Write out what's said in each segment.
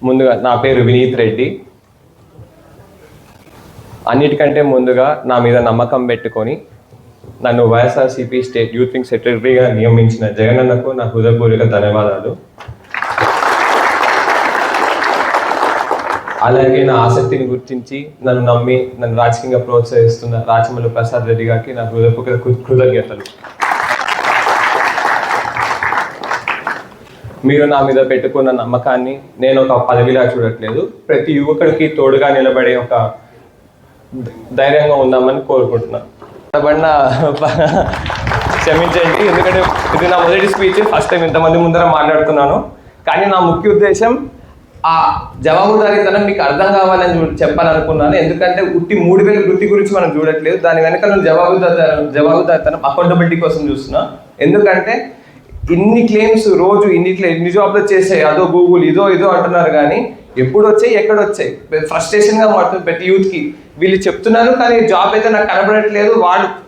ముందుగా నా పేరు వినీత్ రెడ్డి. అన్నిటికంటే ముందుగా నా మీద నమ్మకం పెట్టుకొని నన్ను వైఎస్ఆర్సీపీ స్టేట్ యూత్ వింగ్ సెక్రటరీగా నియమించిన జగనన్నకు నా హృదయపూర్వక ధన్యవాదాలు. అలాగే నా ఆసక్తిని గుర్తించి నన్ను నమ్మి నన్ను రాజకీయంగా ప్రోత్సహిస్తున్న రాచమల్లు ప్రసాద్ రెడ్డి గారికి నా హృదయపూర్వక కృతజ్ఞతలు. మీరు నా మీద పెట్టుకున్న నమ్మకాన్ని నేను ఒక పదవిలా చూడట్లేదు, ప్రతి యువకుడికి తోడుగా నిలబడే ఒక ధైర్యంగా ఉందామని కోరుకుంటున్నాను. క్షమించండి, ఎందుకంటే ఇది నా మొదటి స్పీచ్, ఫస్ట్ టైం ఇంతమంది ముందర మాట్లాడుతున్నాను. కానీ నా ముఖ్య ఉద్దేశం ఆ జవాబుదారీతనం మీకు అర్థం కావాలని చెప్పాలనుకున్నాను. ఎందుకంటే ఉట్టి 3000 వృత్తి గురించి మనం చూడట్లేదు, దాని వెనక నేను జవాబుదారీతనం అకౌంటబిలిటీ కోసం చూస్తున్నా. ఎందుకంటే ఇన్ని క్లెయిమ్స్ రోజు ఇన్ని జాబ్లు వచ్చేసాయి, అదో గూగుల్ ఇదో అంటున్నారు, కానీ ఎప్పుడు వచ్చాయి ఎక్కడ వచ్చాయి ఫ్రస్ట్రేషన్గా మారుతుంది ప్రతి యూత్కి. వీళ్ళు చెప్తున్నారు కానీ జాబ్ అయితే నాకు కనబడట్లేదు,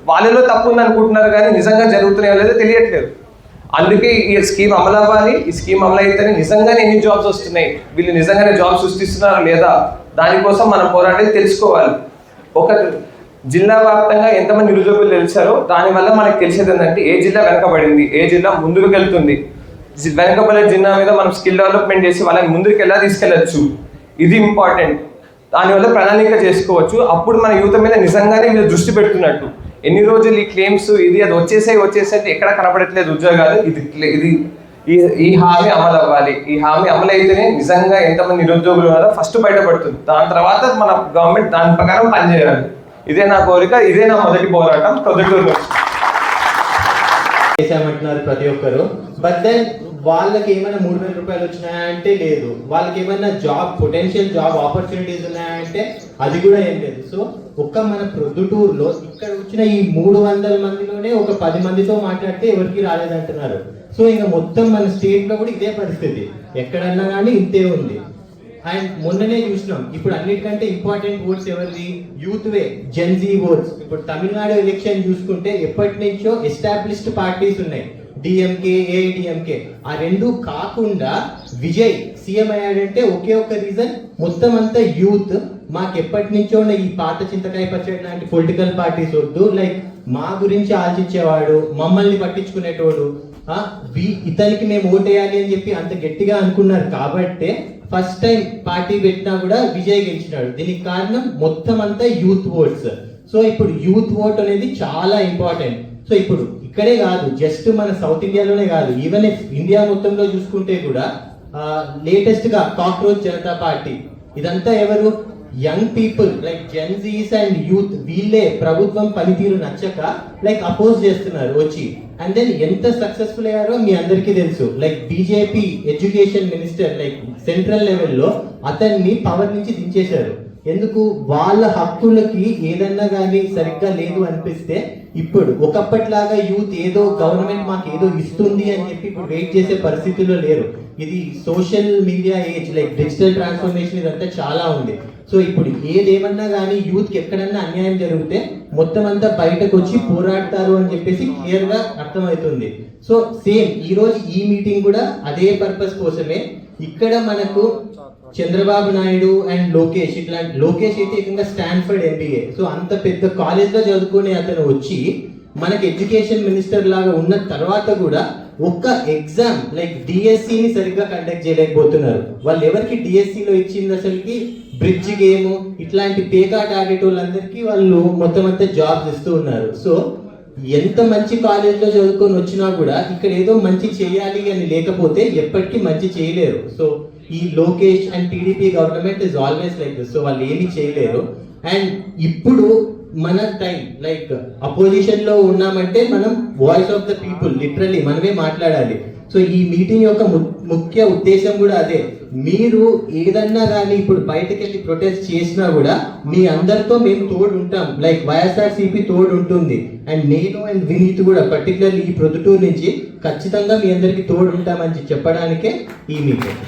వాళ్ళలో తప్పు ఉంది అనుకుంటున్నారు, కానీ నిజంగా జరుగుతున్నాయో లేదో తెలియట్లేదు. అందుకే ఈ స్కీమ్ అమలు అవ్వాలి. ఈ స్కీమ్ అమలు అయితేనే నిజంగానే ఎన్ని జాబ్స్ వస్తున్నాయి, వీళ్ళు నిజంగానే జాబ్స్ సృష్టిస్తున్నారా లేదా, దానికోసం మనం పోరాటం తెలుసుకోవాలి. ఒక జిల్లా వ్యాప్తంగా ఎంతమంది నిరుద్యోగులు తెలిసారో దానివల్ల మనకు తెలిసేది ఏంటంటే ఏ జిల్లా వెనకబడింది, ఏ జిల్లా ముందుకు వెళ్తుంది. వెనకబడే జిల్లా మీద మనం స్కిల్ డెవలప్మెంట్ చేసి వాళ్ళని ముందుకు ఎలా తీసుకెళ్ళచ్చు, ఇది ఇంపార్టెంట్. దానివల్ల ప్రణాళిక చేసుకోవచ్చు. అప్పుడు మన యువత మీద నిజంగానే మీరు దృష్టి పెడుతున్నట్టు. ఎన్ని రోజులు ఈ క్లెయిమ్స్ అది వచ్చేసాయి ఎక్కడ కనపడట్లేదు ఉద్యోగాలు, ఇది ఈ హామీ అమలు అవ్వాలి. ఈ హామీ అమలు అయితేనే నిజంగా ఎంతమంది నిరుద్యోగులు ఉన్నారో ఫస్ట్ బయటపడుతుంది. దాని తర్వాత మన గవర్నమెంట్ దాని ప్రకారం పనిచేయాలి. ఇదే నా కోరిక, ఇదే నా మొదటి పోరాటం. చేసామంటున్నారు ప్రతి ఒక్కరు. బట్ దెన్ వాళ్ళకి ఏమైనా 3000 రూపాయలు వచ్చినాయంటే లేదు, వాళ్ళకి ఏమైనా పొటెన్షియల్ జాబ్ ఆపర్చునిటీస్ ఉన్నాయంటే అది కూడా ఏం లేదు. సో మన ప్రొద్దుటూరులో ఇక్కడ వచ్చిన ఈ 300 మందిలోనే ఒక 10 మందితో మాట్లాడితే ఎవరికి రాలేదంటున్నారు. సో ఇంకా మొత్తం మన స్టేట్ లో కూడా ఇదే పరిస్థితి, ఎక్కడన్నా కానీ ఇంతే ఉంది. అండ్ మొన్ననే చూసినాం, ఇప్పుడు అన్నిటికంటే ఇంపార్టెంట్ ఓట్స్ ఎవరిది, యూత్ వే, జెన్జీ ఓట్స్. ఇప్పుడు తమిళనాడు ఎలక్షన్ చూసుకుంటే ఎప్పటి నుంచో ఎస్టాబ్లిష్డ్ పార్టీస్ ఉన్నాయి, డిఎంకే, ఏఐడిఎంకే. ఆ రెండు కాకుండా విజయ్ సీఎం అయ్యాడంటే ఒకే ఒక్క రీజన్, మొత్తం అంతా యూత్. మాకెప్పటి నుంచో ఉన్న ఈ పాత చింతకాయ పచ్చడి లాంటి పొలిటికల్ పార్టీస్ వద్దు, లైక్ మా గురించి ఆలోచించేవాడు, మమ్మల్ని పట్టించుకునేటోడు, ఇతనికి మేము ఓటేయాలి అని చెప్పి అంత గట్టిగా అనుకున్నారు. కాబట్టే ఫస్ట్ టైం పార్టీ పెట్టినా కూడా విజయ్ గెలిచినాడు. దీనికి కారణం మొత్తం అంతా యూత్ ఓట్స్. సో ఇప్పుడు యూత్ ఓట్ అనేది చాలా ఇంపార్టెంట్. సో ఇప్పుడు ఇక్కడే కాదు, జస్ట్ మన సౌత్ ఇండియాలోనే కాదు, ఈవెన్ ఇండియా మొత్తంలో చూసుకుంటే కూడా లేటెస్ట్ గా కాక్రోచ్ జనతా పార్టీ, ఇదంతా ఎవరు, young people like Gen Zs and youth. వీళ్ళే ప్రభుత్వం పనితీరు నచ్చక లైక్ అపోజ్ చేస్తున్నారు వచ్చి. అండ్ దెన్ ఎంత సక్సెస్ఫుల్ అయ్యారో మీ అందరికీ తెలుసు. Like BJP education minister like central లెవెల్లో అతన్ని పవర్ నుంచి దించేశారు. ఎందుకు, వాళ్ళ హక్కులకి ఏదన్నా కానీ సరిగ్గా లేదు అనిపిస్తే ఇప్పుడు ఒకప్పటిలాగా యూత్ ఏదో గవర్నమెంట్ మాకు ఏదో ఇస్తుంది అని చెప్పి ఇప్పుడు వెయిట్ చేసే పరిస్థితుల్లో లేరు. ఇది social media age, like digital transformation, ఇదంతా చాలా ఉంది. సో ఇప్పుడు ఏదేమన్నా కానీ యూత్కి ఎక్కడన్నా అన్యాయం జరిగితే మొత్తం అంతా బయటకు వచ్చి పోరాడతారు అని చెప్పేసి క్లియర్ గా అర్థమవుతుంది. సో సేమ్ ఈ రోజు ఈ మీటింగ్ కూడా అదే పర్పస్ కోసమే. ఇక్కడ మనకు చంద్రబాబు నాయుడు అండ్ లోకేష్, ఇట్లాంటి లోకేష్ అయితే ఏకంగా స్టాన్ఫర్డ్ ఎంబీఏ, సో అంత పెద్ద కాలేజ్ లో చదువుకునే అతను వచ్చి మనకి ఎడ్యుకేషన్ మినిస్టర్ లాగా ఉన్న తర్వాత కూడా ఒక్క ఎగ్జామ్ లైక్ డిఎస్సిని సరిగ్గా కండక్ట్ చేయలేకపోతున్నారు. వాళ్ళు ఎవరికి డిఎస్సిలో ఇచ్చింది అసలుకి బ్రిడ్జ్ గేమ్, ఇట్లాంటి పేకాట్ ఆడేటోళ్ళందరికీ వాళ్ళు మొత్తం అంతా జాబ్స్ ఇస్తూ ఉన్నారు. సో ఎంత మంచి కాలేజ్లో చదువుకొని వచ్చినా కూడా ఇక్కడ ఏదో మంచి చేయాలి అని లేకపోతే ఎప్పటికీ మంచి చేయలేరు. సో ఈ Lokesh and TDP government is always like this. So వాళ్ళు ఏమీ చేయలేరు. అండ్ ఇప్పుడు మన టైం లైక్ అపోజిషన్ లో ఉన్నామంటే మనం voice of the people, literally మనమే మాట్లాడాలి. సో ఈ మీటింగ్ యొక్క ముఖ్య ఉద్దేశం కూడా అదే. మీరు ఏదన్నా కానీ ఇప్పుడు బయటకు వెళ్ళి ప్రొటెస్ట్ చేసినా కూడా మీ అందరితో మేము తోడు ఉంటాం, లైక్ వైఎస్ఆర్సీపీ తోడు ఉంటుంది. అండ్ నేను అండ్ వినీత్ కూడా పర్టికులర్లీ ఈ ప్రొద్దుటూరు నుంచి ఖచ్చితంగా మీ అందరికి తోడు ఉంటామని చెప్పడానికే ఈ మీటింగ్.